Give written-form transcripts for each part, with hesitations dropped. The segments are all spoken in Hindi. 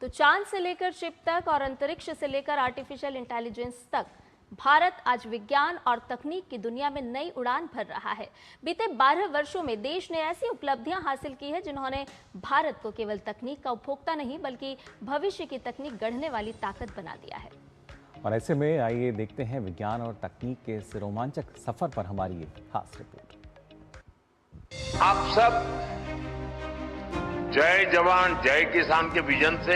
तो चांद से लेकर चिप तक और अंतरिक्ष से लेकर आर्टिफिशियल इंटेलिजेंस तक भारत आज विज्ञान और तकनीक की दुनिया में नई उड़ान भर रहा है। बीते 12 वर्षों में देश ने ऐसी उपलब्धियां हासिल की है जिन्होंने भारत को केवल तकनीक का उपभोक्ता नहीं बल्कि भविष्य की तकनीक गढ़ने वाली ताकत बना दिया है। और ऐसे में आइए देखते हैं विज्ञान और तकनीक के इस रोमांचक सफर पर हमारी ये खास रिपोर्ट। आप सब जय जवान जय किसान के विजन से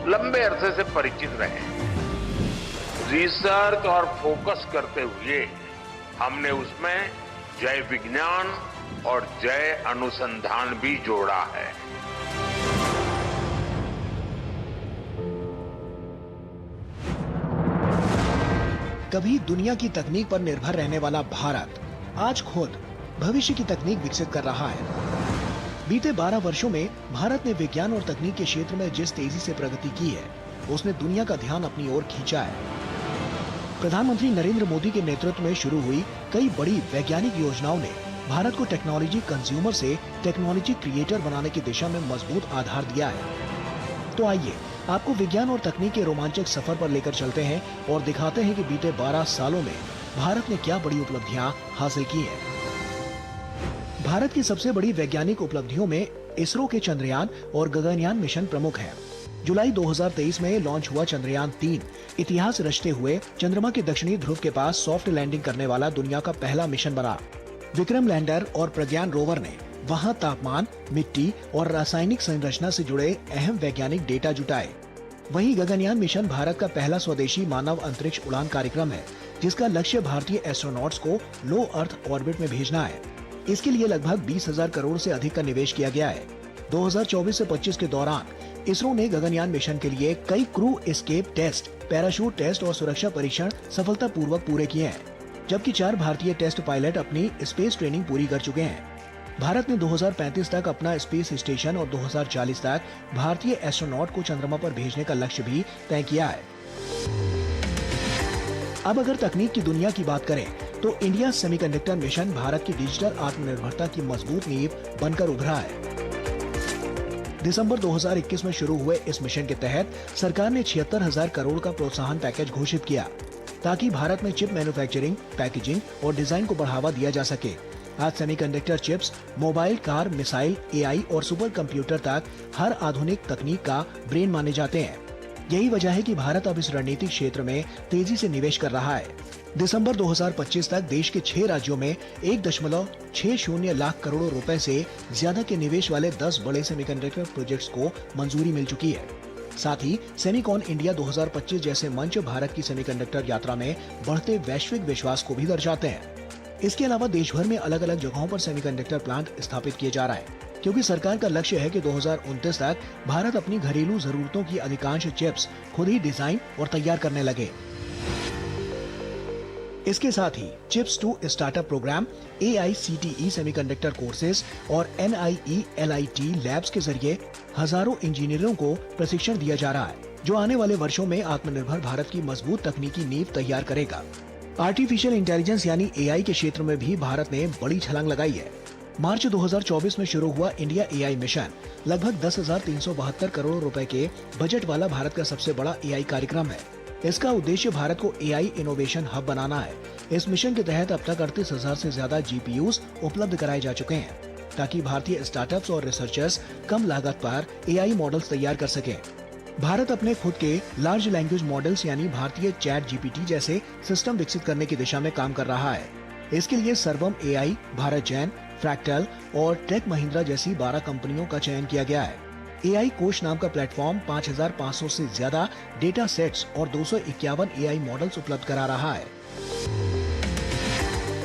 लंबे अरसे से परिचित रहे हैं। रिसर्च और फोकस करते हुए हमने उसमें जय विज्ञान और जय अनुसंधान भी जोड़ा है। कभी दुनिया की तकनीक पर निर्भर रहने वाला भारत आज खुद भविष्य की तकनीक विकसित कर रहा है। बीते 12 वर्षों में भारत ने विज्ञान और तकनीक के क्षेत्र में जिस तेजी से प्रगति की है, उसने दुनिया का ध्यान अपनी ओर खींचा है। प्रधानमंत्री नरेंद्र मोदी के नेतृत्व में शुरू हुई कई बड़ी वैज्ञानिक योजनाओं ने भारत को टेक्नोलॉजी कंज्यूमर से टेक्नोलॉजी क्रिएटर बनाने की दिशा में मजबूत आधार दिया है। तो आइए आपको विज्ञान और तकनीक के रोमांचक सफर पर लेकर चलते हैं और दिखाते हैं कि बीते 12 सालों में भारत ने क्या बड़ी उपलब्धियां हासिल की हैं। भारत की सबसे बड़ी वैज्ञानिक उपलब्धियों में इसरो के चंद्रयान और गगनयान मिशन प्रमुख है। जुलाई 2023 में लॉन्च हुआ चंद्रयान 3 इतिहास रचते हुए चंद्रमा के दक्षिणी ध्रुव के पास सॉफ्ट लैंडिंग करने वाला दुनिया का पहला मिशन बना। विक्रम लैंडर और प्रज्ञान रोवर ने वहां तापमान, मिट्टी और रासायनिक संरचना से जुड़े अहम वैज्ञानिक डेटा जुटाए। वहीं गगनयान मिशन भारत का पहला स्वदेशी मानव अंतरिक्ष उड़ान कार्यक्रम है, जिसका लक्ष्य भारतीय एस्ट्रोनॉट्स को लो अर्थ ऑर्बिट में भेजना है। इसके लिए लगभग 20,000 करोड़ से अधिक का निवेश किया गया है। 2024 से 25 के दौरान इसरो ने गगनयान मिशन के लिए कई crew escape test, parachute test और सुरक्षा परीक्षण सफलतापूर्वक पूरे किए हैं, जबकि 4 भारतीय टेस्ट पायलट अपनी स्पेस ट्रेनिंग पूरी कर चुके हैं। भारत ने 2035 तक अपना स्पेस स्टेशन और 2040 तक भारतीय एस्ट्रोनॉट को चंद्रमा पर भेजने का लक्ष्य भी तय किया है। अब अगर तकनीक की दुनिया की बात करें तो इंडिया सेमीकंडक्टर मिशन भारत की डिजिटल आत्मनिर्भरता की मजबूत नींव बनकर उभरा है। दिसंबर 2021 में शुरू हुए इस मिशन के तहत सरकार ने 76,000 करोड़ का प्रोत्साहन पैकेज घोषित किया, ताकि भारत में चिप मैन्युफैक्चरिंग, पैकेजिंग और डिजाइन को बढ़ावा दिया जा सके। आज semiconductor chips mobile, car, missile, AI और सुपर कंप्यूटर तक हर आधुनिक तकनीक का ब्रेन माने जाते हैं। यही वजह है कि भारत अब इस रणनीतिक क्षेत्र में तेजी से निवेश कर रहा है। दिसंबर 2025 तक देश के 6 राज्यों में 1.60 लाख करोड़ रुपए से ज्यादा के निवेश वाले 10 बड़े सेमीकंडक्टर प्रोजेक्ट्स को मंजूरी मिल चुकी है। साथ ही सेमीकॉन इंडिया 2025 जैसे मंच भारत की सेमीकंडक्टर यात्रा में बढ़ते वैश्विक विश्वास को भी दर्शाते हैं। इसके अलावा देश भर में अलग अलग जगहों पर सेमीकंडक्टर प्लांट स्थापित किए जा रहा है, क्योंकि सरकार का लक्ष्य है कि 2029 तक भारत अपनी घरेलू जरूरतों की अधिकांश चिप्स खुद ही डिजाइन और तैयार करने लगे। इसके साथ ही chips to startup program, AICTE semiconductor courses और NIELIT लैब्स के जरिए हजारों इंजीनियरों को प्रशिक्षण दिया जा रहा है, जो आने वाले वर्षों में आत्मनिर्भर भारत की मजबूत तकनीकी नींव तैयार करेगा। आर्टिफिशियल इंटेलिजेंस यानी AI के क्षेत्र में भी भारत ने बड़ी छलांग लगाई है। मार्च 2024 में शुरू हुआ इंडिया AI मिशन लगभग 10,372 करोड़ रुपए के बजट वाला भारत का सबसे बड़ा AI कार्यक्रम है। इसका उद्देश्य भारत को AI इनोवेशन हब बनाना है। इस मिशन के तहत अब तक 38,000 से ज्यादा GPUs उपलब्ध कराए जा चुके हैं, ताकि भारतीय स्टार्टअप्स और रिसर्चर्स कम लागत पर AI मॉडल्स तैयार कर सकें। भारत अपने खुद के लार्ज लैंग्वेज मॉडल्स यानी भारतीय चैट GPT जैसे सिस्टम विकसित करने की दिशा में काम कर रहा है। इसके लिए सर्वम AI, भारत जैन, फ्रैक्टल और टेक महिंद्रा जैसी 12 कंपनियों का चयन किया गया है। AI कोश नाम का प्लेटफॉर्म 5,500 से ज्यादा डेटा सेट्स और 251 AI मॉडल्स उपलब्ध करा रहा है।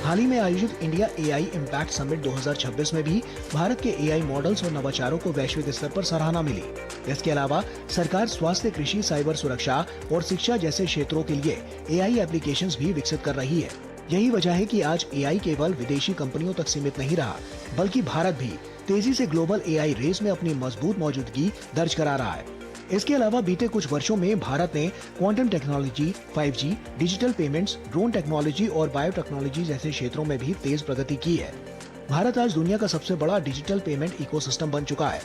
हाल ही में आयोजित इंडिया AI इम्पैक्ट समिट 2026 में भी भारत के AI मॉडल्स और नवाचारों को वैश्विक स्तर पर सराहना मिली। इसके अलावा सरकार स्वास्थ्य, कृषि, साइबर सुरक्षा और शिक्षा जैसे क्षेत्रों के लिए AI एप्लीकेशंस भी विकसित कर रही है। यही वजह है कि आज AI केवल विदेशी कंपनियों तक सीमित नहीं रहा, बल्कि भारत भी तेजी से ग्लोबल AI रेस में अपनी मजबूत मौजूदगी दर्ज करा रहा है। इसके अलावा बीते कुछ वर्षों में भारत ने quantum technology, 5G, digital payments, drone technology और बायोटेक्नोलॉजी जैसे क्षेत्रों में भी तेज प्रगति की है। भारत आज दुनिया का सबसे बड़ा डिजिटल पेमेंट इकोसिस्टम बन चुका है।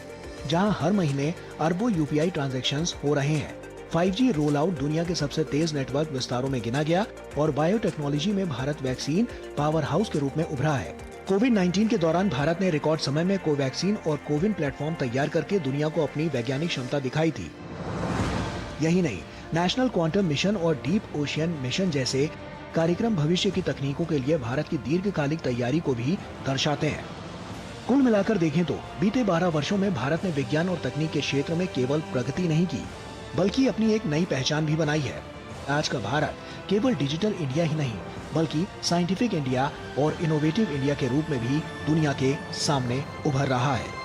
जहां हर महीने अरबों यूपीआई ट्रांजैक्शंस हो रहे हैं। 5G रोल आउट दुनिया के सबसे तेज नेटवर्क विस्तारों में गिना गया और बायोटेक्नोलॉजी में भारत वैक्सीन पावर हाउस के रूप में उभरा है। कोविड-19 के दौरान भारत ने रिकॉर्ड समय में कोवैक्सीन और कोविन प्लेटफॉर्म तैयार करके दुनिया को अपनी वैज्ञानिक क्षमता दिखाई थी। यही नहीं, नेशनल क्वांटम मिशन और डीप ओशियन मिशन जैसे कार्यक्रम भविष्य की तकनीकों के लिए भारत की दीर्घकालिक तैयारी को भी दर्शाते हैं। कुल मिलाकर देखें तो बीते 12 वर्षों में भारत ने विज्ञान और तकनीक के क्षेत्र में केवल प्रगति नहीं की, बल्कि अपनी एक नई पहचान भी बनाई है। आज का भारत केवल डिजिटल इंडिया ही नहीं, बल्कि साइंटिफिक इंडिया और इनोवेटिव इंडिया के रूप में भी दुनिया के सामने उभर रहा है।